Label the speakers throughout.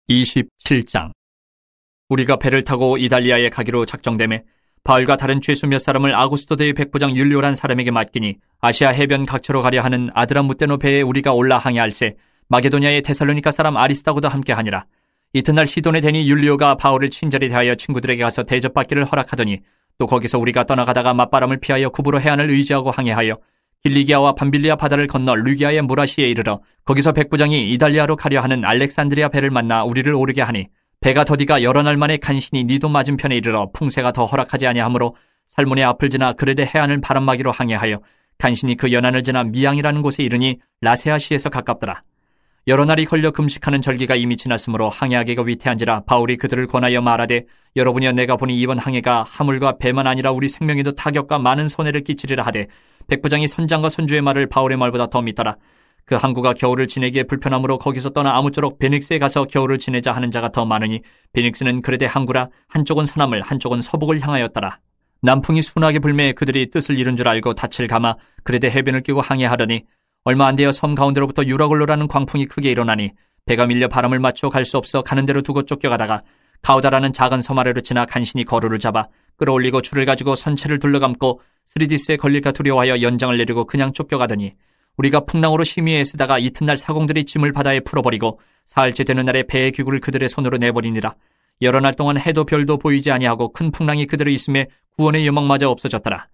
Speaker 1: 27장. 우리가 배를 타고 이달리아에 가기로 작정되매 바울과 다른 죄수 몇 사람을 아구스도 대의 백부장 율리오란 사람에게 맡기니 아시아 해변 각처로 가려 하는 아드람무테노 배에 우리가 올라 항해할세 마게도냐의 데살로니가 사람 아리스다고도 함께하니라. 이튿날 시돈에 대니 율리오가 바울을 친절히 대하여 친구들에게 가서 대접받기를 허락하더니 또 거기서 우리가 떠나가다가 맞바람을 피하여 구부로 해안을 의지하고 항해하여 길리기아와 밤빌리아 바다를 건너 루기아의 무라시에 이르러 거기서 백부장이 이달리아로 가려 하는 알렉산드리아 배를 만나 우리를 오르게 하니 배가 더디가 여러 날 만에 간신히 니도 맞은편에 이르러 풍세가 더 허락하지 아니하므로 살몬의 앞을 지나 그레데 해안을 바람막이로 항해하여 간신히 그 연안을 지나 미양이라는 곳에 이르니 라세아시에서 가깝더라. 여러 날이 걸려 금식하는 절기가 이미 지났으므로 항해하기가 위태한지라 바울이 그들을 권하여 말하되 여러분이여 내가 보니 이번 항해가 하물과 배만 아니라 우리 생명에도 타격과 많은 손해를 끼치리라 하되 백부장이 선장과 선주의 말을 바울의 말보다 더 믿더라. 그 항구가 겨울을 지내기에 불편하므로 거기서 떠나 아무쪼록 베닉스에 가서 겨울을 지내자 하는 자가 더 많으니 베닉스는 그레데 항구라 한쪽은 서남을 한쪽은 서북을 향하였더라. 남풍이 순하게 불매 그들이 뜻을 이룬 줄 알고 닻을 감아 그레데 해변을 끼고 항해하더니 얼마 안 되어 섬 가운데로부터 유라굴로라는 광풍이 크게 일어나니 배가 밀려 바람을 맞춰 갈 수 없어 가는 대로 두고 쫓겨가다가 가우다라는 작은 섬 아래로 지나 간신히 거루를 잡아 끌어올리고 줄을 가지고 선체를 둘러감고 스리디스에 걸릴까 두려워하여 연장을 내리고 그냥 쫓겨가더니 우리가 풍랑으로 심히 애쓰다가 이튿날 사공들이 짐을 바다에 풀어버리고 사흘째 되는 날에 배의 기구를 그들의 손으로 내버리니라. 여러 날 동안 해도 별도 보이지 아니하고 큰 풍랑이 그들의 있음에 구원의 여망마저 없어졌더라.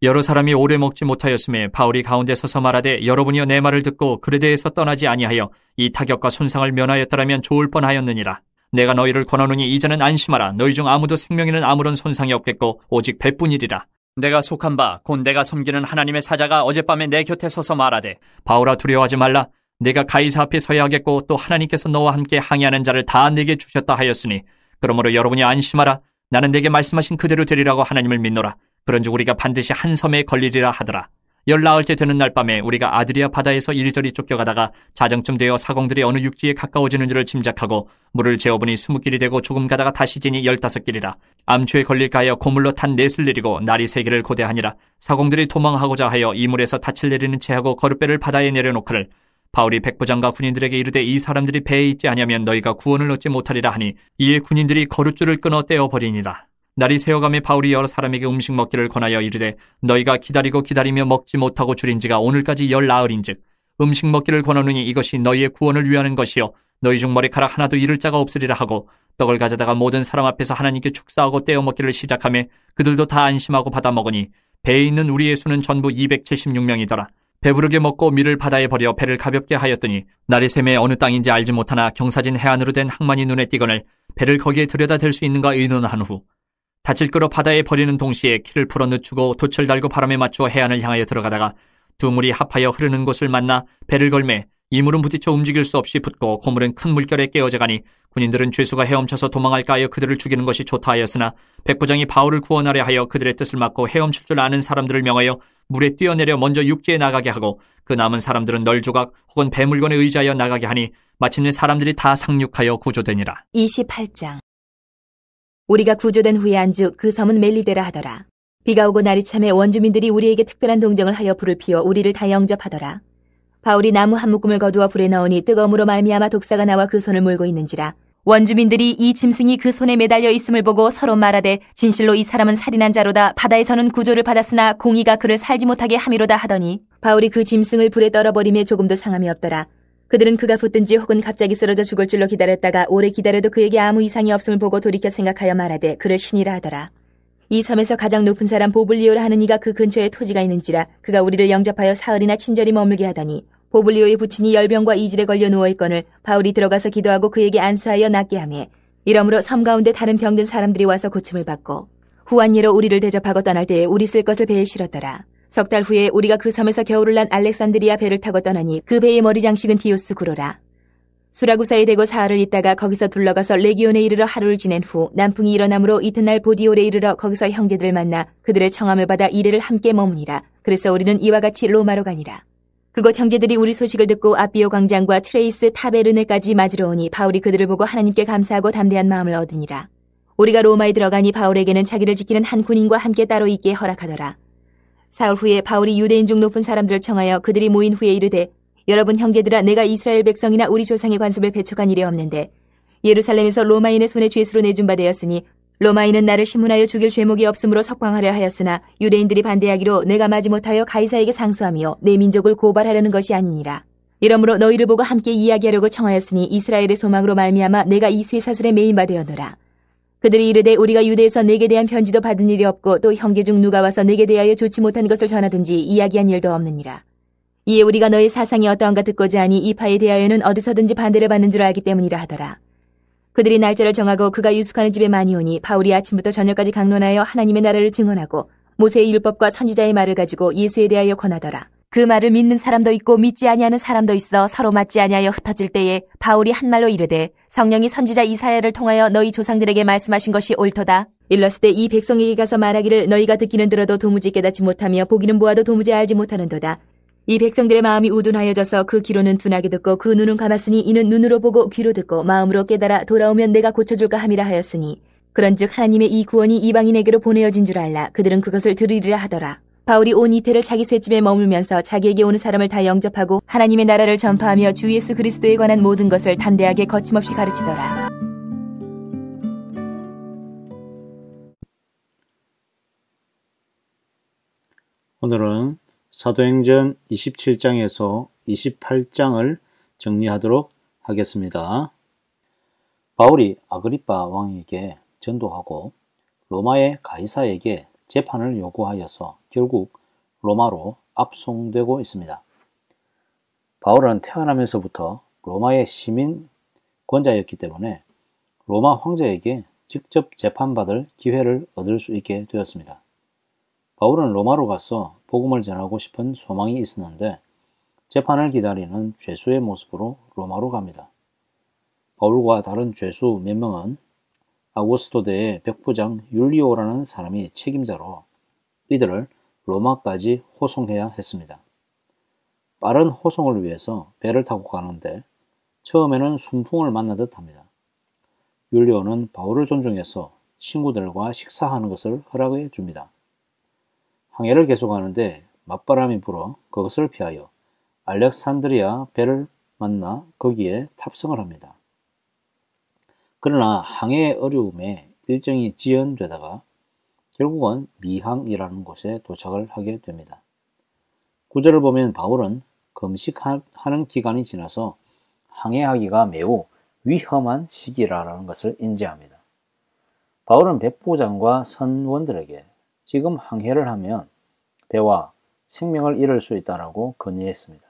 Speaker 1: 여러 사람이 오래 먹지 못하였음에 바울이 가운데 서서 말하되 여러분이여 내 말을 듣고 그레데에서 떠나지 아니하여 이 타격과 손상을 면하였더라면 좋을 뻔하였느니라. 내가 너희를 권하노니 이제는 안심하라. 너희 중 아무도 생명에는 아무런 손상이 없겠고 오직 배뿐이리라. 내가 속한 바 곧 내가 섬기는 하나님의 사자가 어젯밤에 내 곁에 서서 말하되 바울아 두려워하지 말라. 내가 가이사 앞에 서야 하겠고 또 하나님께서 너와 함께 항해하는 자를 다 내게 주셨다 하였으니 그러므로 여러분이 안심하라. 나는 내게 말씀하신 그대로 되리라고 하나님을 믿노라. 그런즉 우리가 반드시 한 섬에 걸리리라 하더라. 14일째 되는 날 밤에 우리가 아드리아 바다에서 이리저리 쫓겨가다가 자정쯤 되어 사공들이 어느 육지에 가까워지는 줄을 짐작하고 물을 재어보니 20길이 되고 조금 가다가 다시 지니 15길이라. 암초에 걸릴까 하여 고물로 탄 넷을 내리고 날이 3개를 고대하니라. 사공들이 도망하고자 하여 이물에서 닻을 내리는 채하고 거룻배를 바다에 내려놓기를 바울이 백부장과 군인들에게 이르되 이 사람들이 배에 있지 아니하면 너희가 구원을 얻지 못하리라 하니 이에 군인들이 거룻줄을 끊어 떼어버리니라. 날이 새어가며 바울이 여러 사람에게 음식 먹기를 권하여 이르되 너희가 기다리고 기다리며 먹지 못하고 줄인 지가 오늘까지 10나흘인즉 음식 먹기를 권하노니 이것이 너희의 구원을 위하는 것이요 너희 중 머리카락 하나도 잃을 자가 없으리라 하고 떡을 가져다가 모든 사람 앞에서 하나님께 축사하고 떼어 먹기를 시작하며 그들도 다 안심하고 받아 먹으니 배에 있는 우리의 수는 전부 276명이더라. 배부르게 먹고 밀을 바다에 버려 배를 가볍게 하였더니 날이 새매 어느 땅인지 알지 못하나 경사진 해안으로 된 항만이 눈에 띄거늘 배를 거기에 들여다 댈 수 있는가 의논한 후 닻을 끌어 바다에 버리는 동시에 키를 풀어 늦추고 돛을 달고 바람에 맞추어 해안을 향하여 들어가다가 두 물이 합하여 흐르는 곳을 만나 배를 걸매 이 물은 부딪혀 움직일 수 없이 붙고 고물은 큰 물결에 깨어져가니 군인들은 죄수가 헤엄쳐서 도망할까 하여 그들을 죽이는 것이 좋다 하였으나 백부장이 바울을 구원하려 하여 그들의 뜻을 막고 헤엄칠 줄 아는 사람들을 명하여 물에 뛰어내려 먼저 육지에 나가게 하고 그 남은 사람들은 널조각 혹은 배물건에 의지하여 나가게 하니 마침내 사람들이 다 상륙하여 구조되니라.
Speaker 2: 28장. 우리가 구조된 후에 안주 그 섬은 멜리데라 하더라. 비가 오고 날이 참에 원주민들이 우리에게 특별한 동정을 하여 불을 피워 우리를 다 영접하더라. 바울이 나무 한 묶음을 거두어 불에 넣으니 뜨거움으로 말미암아 독사가 나와 그 손을 물고 있는지라. 원주민들이 이 짐승이 그 손에 매달려 있음을 보고 서로 말하되 진실로 이 사람은 살인한 자로다. 바다에서는 구조를 받았으나 공의가 그를 살지 못하게 함이로다 하더니 바울이 그 짐승을 불에 떨어버림에 조금도 상함이 없더라. 그들은 그가 붙든지 혹은 갑자기 쓰러져 죽을 줄로 기다렸다가 오래 기다려도 그에게 아무 이상이 없음을 보고 돌이켜 생각하여 말하되 그를 신이라 하더라. 이 섬에서 가장 높은 사람 보블리오라 하는 이가 그 근처에 토지가 있는지라. 그가 우리를 영접하여 사흘이나 친절히 머물게 하더니 보블리오의 부친이 열병과 이질에 걸려 누워있거늘 바울이 들어가서 기도하고 그에게 안수하여 낫게 하며 이러므로 섬 가운데 다른 병든 사람들이 와서 고침을 받고 후한 예로 우리를 대접하고 떠날 때에 우리 쓸 것을 배에 실었더라. 석 달 후에 우리가 그 섬에서 겨울을 난 알렉산드리아 배를 타고 떠나니 그 배의 머리 장식은 디오스 구로라. 수라구사에 대고 사흘을 있다가 거기서 둘러가서 레기온에 이르러 하루를 지낸 후 남풍이 일어나므로 이튿날 보디올에 이르러 거기서 형제들을 만나 그들의 청함을 받아 이래를 함께 머무니라. 그래서 우리는 이와 같이 로마로 가니라. 그곳 형제들이 우리 소식을 듣고 아비오 광장과 트레이스 타베르네까지 맞으러 오니 바울이 그들을 보고 하나님께 감사하고 담대한 마음을 얻으니라. 우리가 로마에 들어가니 바울에게는 자기를 지키는 한 군인과 함께 따로 있게 허락하더라. 사흘 후에 바울이 유대인 중 높은 사람들을 청하여 그들이 모인 후에 이르되 여러분 형제들아 내가 이스라엘 백성이나 우리 조상의 관습을 배척한 일이 없는데 예루살렘에서 로마인의 손에 죄수로 내준 바 되었으니 로마인은 나를 신문하여 죽일 죄목이 없으므로 석방하려 하였으나 유대인들이 반대하기로 내가 마지못하여 가이사에게 상수하며 내 민족을 고발하려는 것이 아니니라. 이러므로 너희를 보고 함께 이야기하려고 청하였으니 이스라엘의 소망으로 말미암아 내가 이 쇠사슬에 매인 바 되었노라. 그들이 이르되 우리가 유대에서 내게 대한 편지도 받은 일이 없고 또 형제 중 누가 와서 내게 대하여 좋지 못한 것을 전하든지 이야기한 일도 없느니라. 이에 우리가 너의 사상이 어떠한가 듣고자 하니 이 파에 대하여는 어디서든지 반대를 받는 줄 알기 때문이라 하더라. 그들이 날짜를 정하고 그가 유숙하는 집에 많이 오니 바울이 아침부터 저녁까지 강론하여 하나님의 나라를 증언하고 모세의 율법과 선지자의 말을 가지고 예수에 대하여 권하더라. 그 말을 믿는 사람도 있고 믿지 아니하는 사람도 있어 서로 맞지 아니하여 흩어질 때에 바울이 한 말로 이르되 성령이 선지자 이사야를 통하여 너희 조상들에게 말씀하신 것이 옳도다. 일렀을 때 이 백성에게 가서 말하기를 너희가 듣기는 들어도 도무지 깨닫지 못하며 보기는 보아도 도무지 알지 못하는도다. 이 백성들의 마음이 우둔하여져서 그 귀로는 둔하게 듣고 그 눈은 감았으니 이는 눈으로 보고 귀로 듣고 마음으로 깨달아 돌아오면 내가 고쳐줄까 함이라 하였으니 그런즉 하나님의 이 구원이 이방인에게로 보내어진 줄 알라. 그들은 그것을 들으리라 하더라. 바울이 온 이태를 자기 셋집에 머물면서 자기에게 오는 사람을 다 영접하고 하나님의 나라를 전파하며 주 예수 그리스도에 관한 모든 것을 담대하게 거침없이 가르치더라.
Speaker 3: 오늘은 사도행전 27장에서 28장을 정리하도록 하겠습니다. 바울이 아그리빠 왕에게 전도하고 로마의 가이사에게 재판을 요구하여서 결국 로마로 압송되고 있습니다. 바울은 태어나면서부터 로마의 시민 권자였기 때문에 로마 황제에게 직접 재판받을 기회를 얻을 수 있게 되었습니다. 바울은 로마로 가서 복음을 전하고 싶은 소망이 있었는데 재판을 기다리는 죄수의 모습으로 로마로 갑니다. 바울과 다른 죄수 몇 명은 아우구스토대의 백부장 율리오라는 사람이 책임자로 이들을 로마까지 호송해야 했습니다. 빠른 호송을 위해서 배를 타고 가는데 처음에는 순풍을 만나듯 합니다. 율리오는 바울을 존중해서 친구들과 식사하는 것을 허락해 줍니다. 항해를 계속하는데 맞바람이 불어 그것을 피하여 알렉산드리아 배를 만나 거기에 탑승을 합니다. 그러나 항해의 어려움에 일정이 지연되다가 결국은 미항이라는 곳에 도착을 하게 됩니다. 구절을 보면 바울은 금식하는 기간이 지나서 항해하기가 매우 위험한 시기라는 것을 인지합니다. 바울은 백부장과 선원들에게 지금 항해를 하면 배와 생명을 잃을 수 있다고 건의했습니다.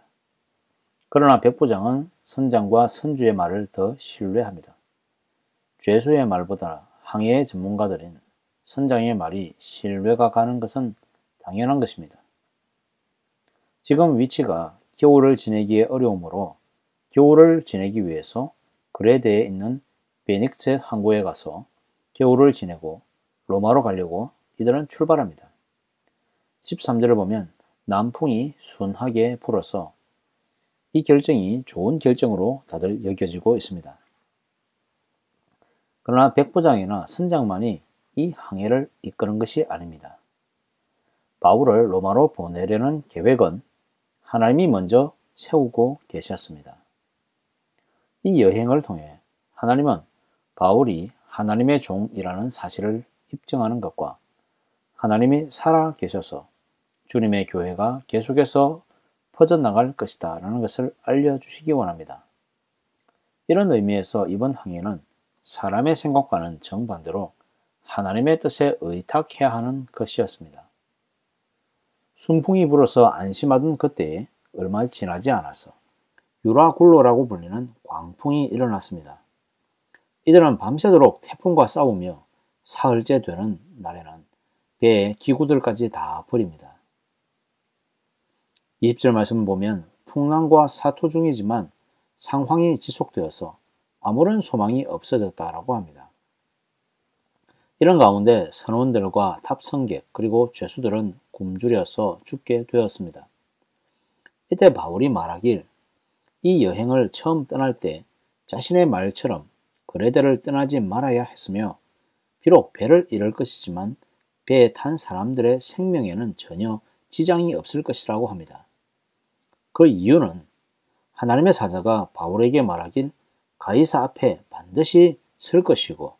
Speaker 3: 그러나 백부장은 선장과 선주의 말을 더 신뢰합니다. 죄수의 말보다 항해의 전문가들인 선장의 말이 신뢰가 가는 것은 당연한 것입니다. 지금 위치가 겨울을 지내기에 어려우므로 겨울을 지내기 위해서 그레데에 있는 베닉체 항구에 가서 겨울을 지내고 로마로 가려고 이들은 출발합니다. 13절을 보면 남풍이 순하게 불어서 이 결정이 좋은 결정으로 다들 여겨지고 있습니다. 그러나 백부장이나 선장만이 이 항해를 이끄는 것이 아닙니다. 바울을 로마로 보내려는 계획은 하나님이 먼저 세우고 계셨습니다. 이 여행을 통해 하나님은 바울이 하나님의 종이라는 사실을 입증하는 것과 하나님이 살아 계셔서 주님의 교회가 계속해서 퍼져나갈 것이다 라는 것을 알려주시기 원합니다. 이런 의미에서 이번 항해는 사람의 생각과는 정반대로 하나님의 뜻에 의탁해야 하는 것이었습니다. 순풍이 불어서 안심하던 그때에 얼마 지나지 않아서 유라굴로라고 불리는 광풍이 일어났습니다. 이들은 밤새도록 태풍과 싸우며 사흘째 되는 날에는 배의 기구들까지 다 버립니다. 20절 말씀을 보면 풍랑과 사토 중이지만 상황이 지속되어서 아무런 소망이 없어졌다라고 합니다. 이런 가운데 선원들과 탑승객 그리고 죄수들은 굶주려서 죽게 되었습니다. 이때 바울이 말하길 이 여행을 처음 떠날 때 자신의 말처럼 그레데를 떠나지 말아야 했으며 비록 배를 잃을 것이지만 배에 탄 사람들의 생명에는 전혀 지장이 없을 것이라고 합니다. 그 이유는 하나님의 사자가 바울에게 말하길 가이사 앞에 반드시 설 것이고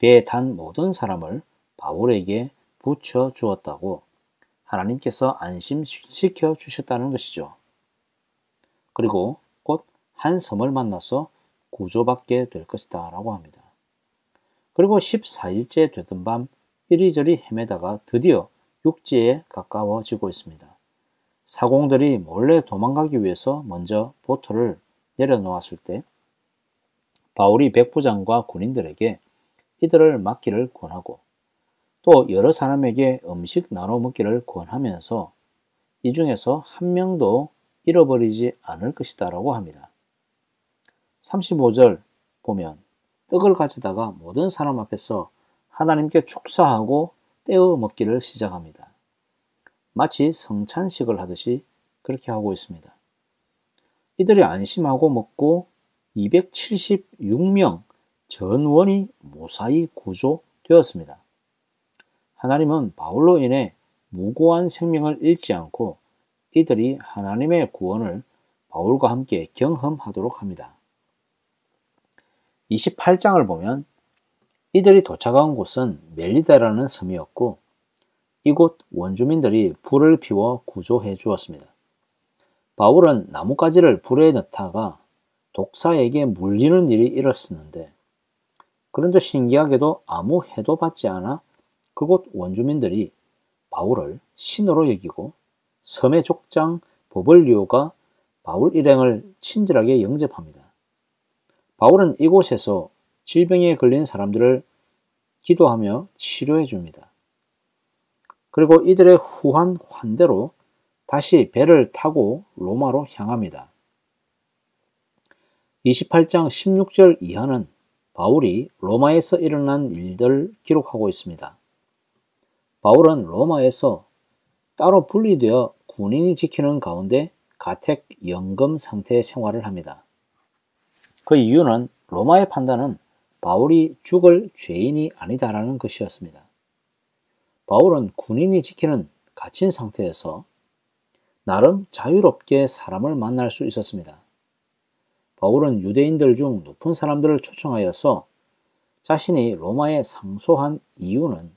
Speaker 3: 배에 탄 모든 사람을 바울에게 붙여 주었다고 하나님께서 안심시켜 주셨다는 것이죠. 그리고 곧 한 섬을 만나서 구조받게 될 것이다 라고 합니다. 그리고 14일째 되던 밤 이리저리 헤매다가 드디어 육지에 가까워지고 있습니다. 사공들이 몰래 도망가기 위해서 먼저 보트를 내려놓았을 때 바울이 백부장과 군인들에게 이들을 막기를 권하고 또 여러 사람에게 음식 나눠 먹기를 권하면서 이 중에서 한 명도 잃어버리지 않을 것이다 라고 합니다. 35절 보면 떡을 가져다가 모든 사람 앞에서 하나님께 축사하고 떼어 먹기를 시작합니다. 마치 성찬식을 하듯이 그렇게 하고 있습니다. 이들이 안심하고 먹고 276명 전원이 무사히 구조되었습니다. 하나님은 바울로 인해 무고한 생명을 잃지 않고 이들이 하나님의 구원을 바울과 함께 경험하도록 합니다. 28장을 보면 이들이 도착한 곳은 멜리다라는 섬이었고 이곳 원주민들이 불을 피워 구조해 주었습니다. 바울은 나뭇가지를 불에 넣다가 독사에게 물리는 일이 일었었는데 그런데 신기하게도 아무 해도 받지 않아 그곳 원주민들이 바울을 신으로 여기고 섬의 족장 보벌리오가 바울 일행을 친절하게 영접합니다. 바울은 이곳에서 질병에 걸린 사람들을 기도하며 치료해 줍니다. 그리고 이들의 후한 환대로 다시 배를 타고 로마로 향합니다. 28장 16절 이하는 바울이 로마에서 일어난 일들을 기록하고 있습니다. 바울은 로마에서 따로 분리되어 군인이 지키는 가운데 가택 연금 상태의 생활을 합니다. 그 이유는 로마의 판단은 바울이 죽을 죄인이 아니다라는 것이었습니다. 바울은 군인이 지키는 갇힌 상태에서 나름 자유롭게 사람을 만날 수 있었습니다. 바울은 유대인들 중 높은 사람들을 초청하여서 자신이 로마에 상소한 이유는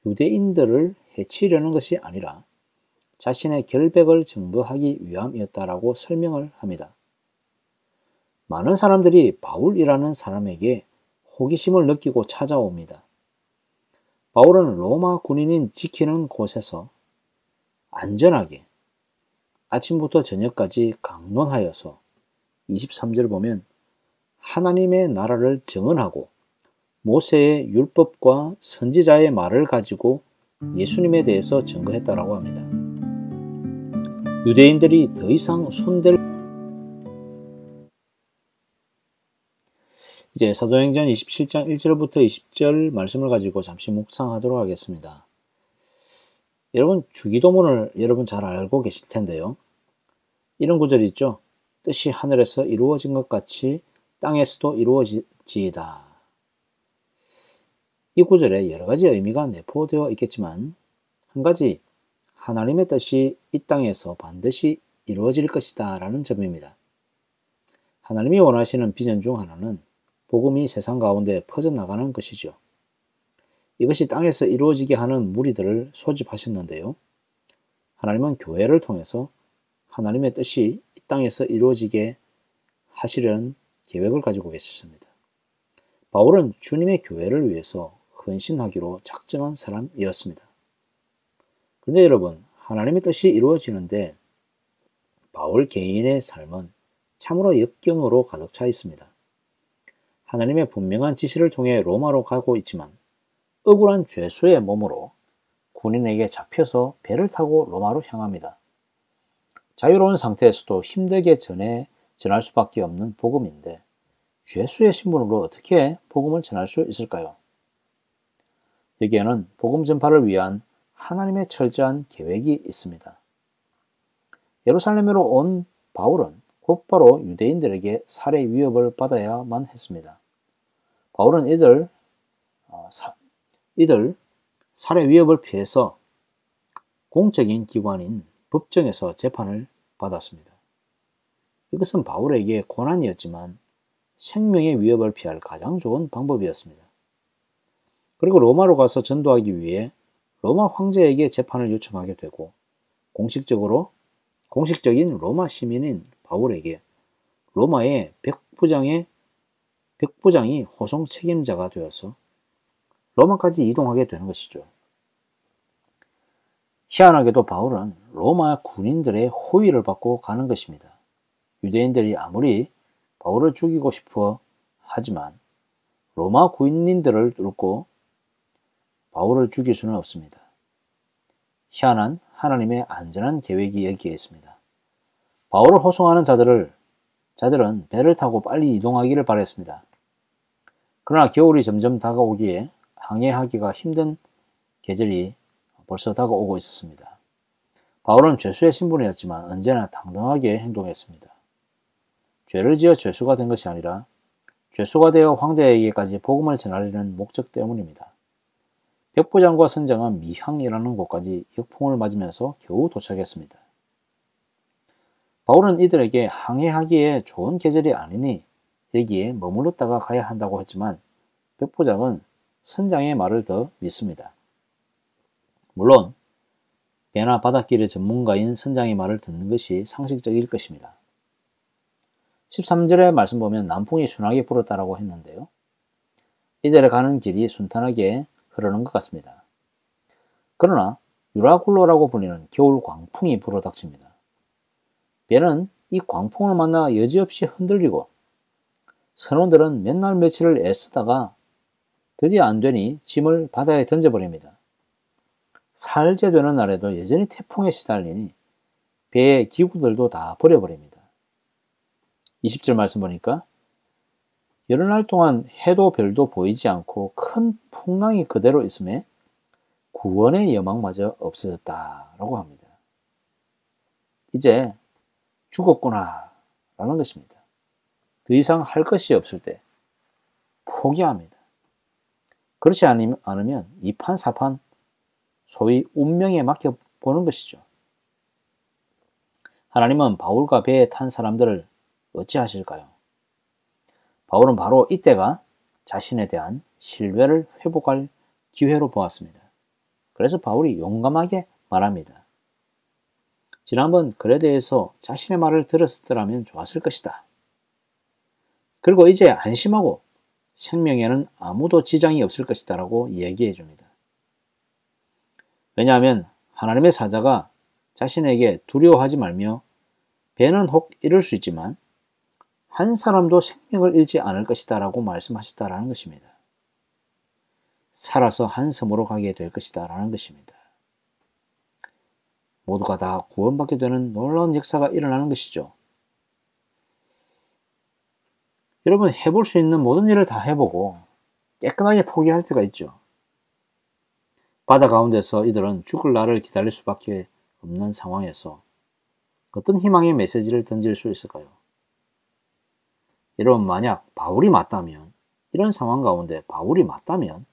Speaker 3: 유대인들을 해치려는 것이 아니라 자신의 결백을 증거하기 위함이었다라고 설명을 합니다. 많은 사람들이 바울이라는 사람에게 호기심을 느끼고 찾아옵니다. 바울은 로마 군인인 지키는 곳에서 안전하게 아침부터 저녁까지 강론하여서 23절 보면 하나님의 나라를 증언하고 모세의 율법과 선지자의 말을 가지고 예수님에 대해서 증거했다라고 합니다. 유대인들이 더 이상 손댈 이제 사도행전 27장 1절부터 20절 말씀을 가지고 잠시 묵상하도록 하겠습니다. 여러분 주기도문을 여러분 잘 알고 계실 텐데요. 이런 구절이 있죠. 뜻이 하늘에서 이루어진 것 같이 땅에서도 이루어지이다. 이 구절에 여러 가지 의미가 내포되어 있겠지만 한 가지 하나님의 뜻이 이 땅에서 반드시 이루어질 것이다 라는 점입니다. 하나님이 원하시는 비전 중 하나는 복음이 세상 가운데 퍼져나가는 것이죠. 이것이 땅에서 이루어지게 하는 무리들을 소집하셨는데요. 하나님은 교회를 통해서 하나님의 뜻이 이 땅에서 이루어지게 하시려는 계획을 가지고 계셨습니다. 바울은 주님의 교회를 위해서 헌신하기로 작정한 사람이었습니다. 그런데 여러분, 하나님의 뜻이 이루어지는데 바울 개인의 삶은 참으로 역경으로 가득 차 있습니다. 하나님의 분명한 지시를 통해 로마로 가고 있지만 억울한 죄수의 몸으로 군인에게 잡혀서 배를 타고 로마로 향합니다. 자유로운 상태에서도 힘들게 전할 수밖에 없는 복음인데 죄수의 신분으로 어떻게 복음을 전할 수 있을까요? 여기에는 복음 전파를 위한 하나님의 철저한 계획이 있습니다. 예루살렘으로 온 바울은 곧바로 유대인들에게 살해 위협을 받아야만 했습니다. 바울은 이들 살해 위협을 피해서 공적인 기관인 법정에서 재판을 받았습니다. 이것은 바울에게 고난이었지만 생명의 위협을 피할 가장 좋은 방법이었습니다. 그리고 로마로 가서 전도하기 위해 로마 황제에게 재판을 요청하게 되고 공식적인 로마 시민인 바울에게 로마의 백부장이 호송 책임자가 되어서 로마까지 이동하게 되는 것이죠. 희한하게도 바울은 로마 군인들의 호위를 받고 가는 것입니다. 유대인들이 아무리 바울을 죽이고 싶어 하지만 로마 군인들을 뚫고 바울을 죽일 수는 없습니다. 희한한 하나님의 안전한 계획이 여기에 있습니다. 바울을 호송하는 자들은 배를 타고 빨리 이동하기를 바랬습니다. 그러나 겨울이 점점 다가오기에 항해하기가 힘든 계절이 벌써 다가오고 있었습니다. 바울은 죄수의 신분이었지만 언제나 당당하게 행동했습니다. 죄를 지어 죄수가 된 것이 아니라 죄수가 되어 황제에게까지 복음을 전하려는 목적 때문입니다. 백부장과 선장은 미항이라는 곳까지 역풍을 맞으면서 겨우 도착했습니다. 바울은 이들에게 항해하기에 좋은 계절이 아니니 여기에 머물렀다가 가야 한다고 했지만 백부장은 선장의 말을 더 믿습니다. 물론 배나 바닷길의 전문가인 선장의 말을 듣는 것이 상식적일 것입니다. 13절의 말씀 보면 남풍이 순하게 불었다라고 했는데요. 이들의 가는 길이 순탄하게 흐르는 것 같습니다. 그러나 유라굴로라고 불리는 겨울 광풍이 불어닥칩니다. 배는 이 광풍을 만나 여지없이 흔들리고 선원들은 몇 날 며칠을 애쓰다가 드디어 안 되니 짐을 바다에 던져버립니다. 사흘째 되는 날에도 여전히 태풍에 시달리니 배의 기구들도 다 버려버립니다. 20절 말씀 보니까 여러 날 동안 해도 별도 보이지 않고 큰 풍랑이 그대로 있음에 구원의 여망마저 없어졌다라고 합니다. 이제 죽었구나 라는 것입니다. 더 이상 할 것이 없을 때 포기합니다. 그렇지 않으면 이판사판 소위 운명에 맡겨보는 것이죠. 하나님은 바울과 배에 탄 사람들을 어찌하실까요? 바울은 바로 이때가 자신에 대한 신뢰를 회복할 기회로 보았습니다. 그래서 바울이 용감하게 말합니다. 지난번 글에 대해서 자신의 말을 들었더라면 좋았을 것이다. 그리고 이제 안심하고 생명에는 아무도 지장이 없을 것이다 라고 얘기해 줍니다. 왜냐하면 하나님의 사자가 자신에게 두려워하지 말며 배는 혹 잃을 수 있지만 한 사람도 생명을 잃지 않을 것이다 라고 말씀하시다라는 것입니다. 살아서 한 섬으로 가게 될 것이다 라는 것입니다. 모두가 다 구원받게 되는 놀라운 역사가 일어나는 것이죠. 여러분, 해볼 수 있는 모든 일을 다 해보고 깨끗하게 포기할 때가 있죠. 바다 가운데서 이들은 죽을 날을 기다릴 수밖에 없는 상황에서 어떤 희망의 메시지를 던질 수 있을까요? 여러분, 만약 바울이 맞다면, 이런 상황 가운데 바울이 맞다면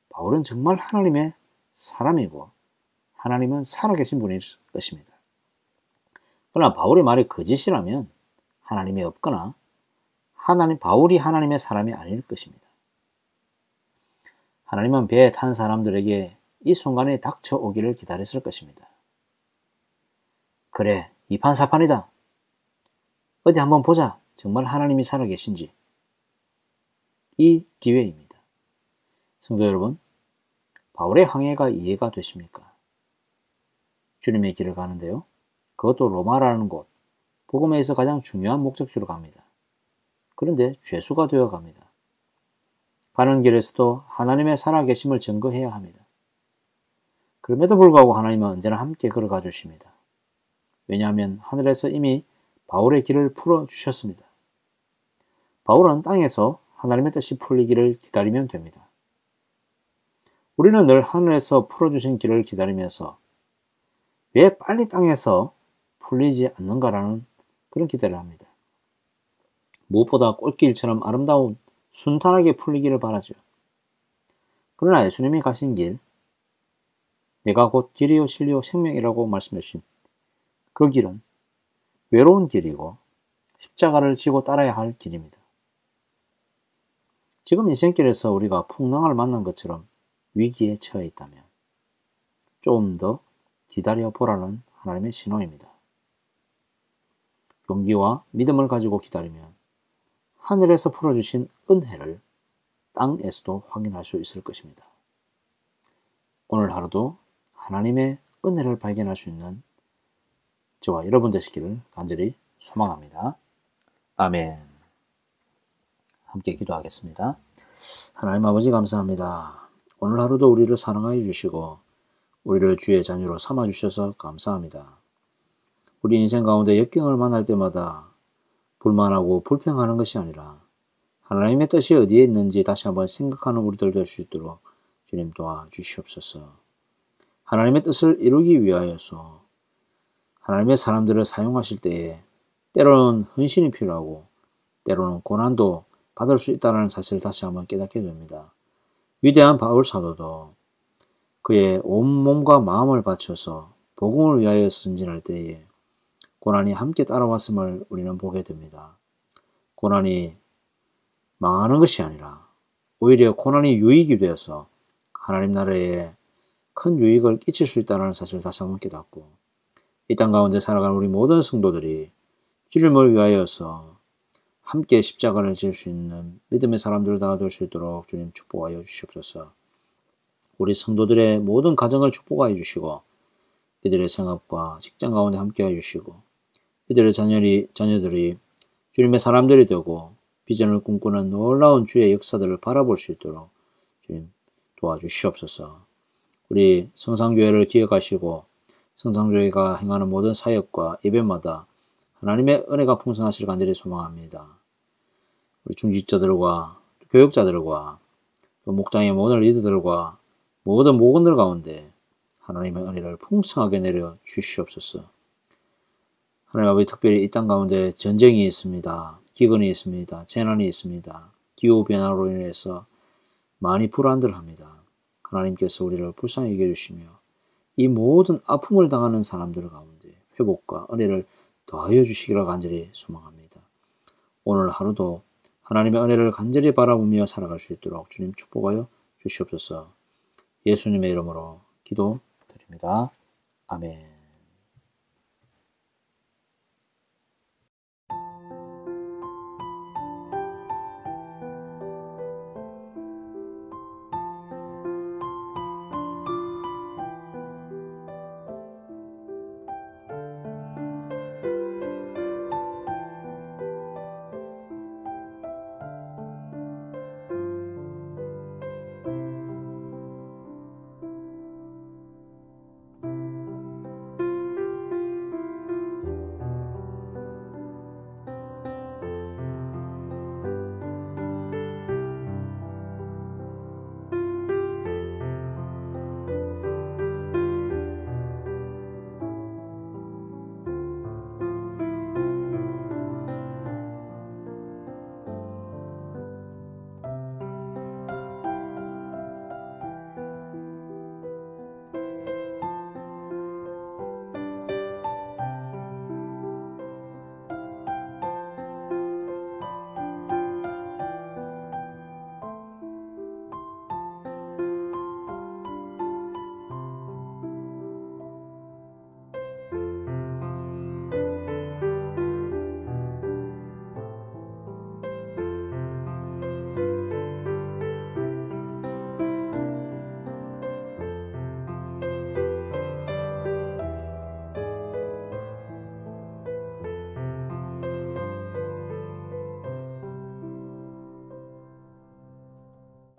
Speaker 3: 바울은 정말 하나님의 사람이고 하나님은 살아계신 분일 것입니다. 그러나 바울의 말이 거짓이라면 하나님이 없거나 바울이 하나님의 사람이 아닐 것입니다. 하나님은 배에 탄 사람들에게 이 순간에 닥쳐오기를 기다렸을 것입니다. 그래, 이판사판이다. 어디 한번 보자. 정말 하나님이 살아계신지. 이 기회입니다. 성도 여러분, 바울의 항해가 이해가 되십니까? 주님의 길을 가는데요. 그것도 로마라는 곳, 복음에서 가장 중요한 목적지로 갑니다. 그런데 죄수가 되어 갑니다. 가는 길에서도 하나님의 살아계심을 증거해야 합니다. 그럼에도 불구하고 하나님은 언제나 함께 걸어가 주십니다. 왜냐하면 하늘에서 이미 바울의 길을 풀어주셨습니다. 바울은 땅에서 하나님의 뜻이 풀리기를 기다리면 됩니다. 우리는 늘 하늘에서 풀어주신 길을 기다리면서 왜 빨리 땅에서 풀리지 않는가라는 그런 기대를 합니다. 무엇보다 꽃길처럼 아름다운 순탄하게 풀리기를 바라죠. 그러나 예수님이 가신 길, 내가 곧 길이요 진리요 생명이라고 말씀해 주신 그 길은 외로운 길이고 십자가를 지고 따라야 할 길입니다. 지금 인생길에서 우리가 풍랑을 만난 것처럼 위기에 처해 있다면 좀 더 기다려 보라는 하나님의 신호입니다. 용기와 믿음을 가지고 기다리면 하늘에서 풀어주신 은혜를 땅에서도 확인할 수 있을 것입니다. 오늘 하루도 하나님의 은혜를 발견할 수 있는 저와 여러분 되시기를 간절히 소망합니다. 아멘. 함께 기도하겠습니다. 하나님 아버지 감사합니다. 오늘 하루도 우리를 사랑하여 주시고 우리를 주의 자녀로 삼아 주셔서 감사합니다. 우리 인생 가운데 역경을 만날 때마다 불만하고 불평하는 것이 아니라 하나님의 뜻이 어디에 있는지 다시 한번 생각하는 우리들 될 수 있도록 주님 도와주시옵소서. 하나님의 뜻을 이루기 위하여서 하나님의 사람들을 사용하실 때에 때로는 헌신이 필요하고 때로는 고난도 받을 수 있다는 사실을 다시 한번 깨닫게 됩니다. 위대한 바울 사도도 그의 온몸과 마음을 바쳐서 복음을 위하여 전진할 때에 고난이 함께 따라왔음을 우리는 보게 됩니다. 고난이 망하는 것이 아니라 오히려 고난이 유익이 되어서 하나님 나라에 큰 유익을 끼칠 수 있다는 사실을 다시 한번 깨닫고 이 땅 가운데 살아가는 우리 모든 성도들이 주님을 위하여서 함께 십자가를 질 수 있는 믿음의 사람들 다 될 수 있도록 주님 축복하여 주시옵소서. 우리 성도들의 모든 가정을 축복하여 주시고 이들의 생업과 직장 가운데 함께하여 주시고 이들의 자녀들이 주님의 사람들이 되고 비전을 꿈꾸는 놀라운 주의 역사들을 바라볼 수 있도록 주님 도와주시옵소서. 우리 성상교회를 기억하시고 성상교회가 행하는 모든 사역과 예배마다 하나님의 은혜가 풍성하시길 간절히 소망합니다. 우리 중직자들과 교육자들과 또 목장의 모든 리더들과 모든 목원들 가운데 하나님의 은혜를 풍성하게 내려 주시옵소서. 하나님 아버지 특별히 이 땅 가운데 전쟁이 있습니다. 기근이 있습니다. 재난이 있습니다. 기후변화로 인해서 많이 불안들 합니다. 하나님께서 우리를 불쌍히 여겨주시며 이 모든 아픔을 당하는 사람들 가운데 회복과 은혜를 더하여 주시기를 간절히 소망합니다. 오늘 하루도 하나님의 은혜를 간절히 바라보며 살아갈 수 있도록 주님 축복하여 주시옵소서. 예수님의 이름으로 기도드립니다. 아멘.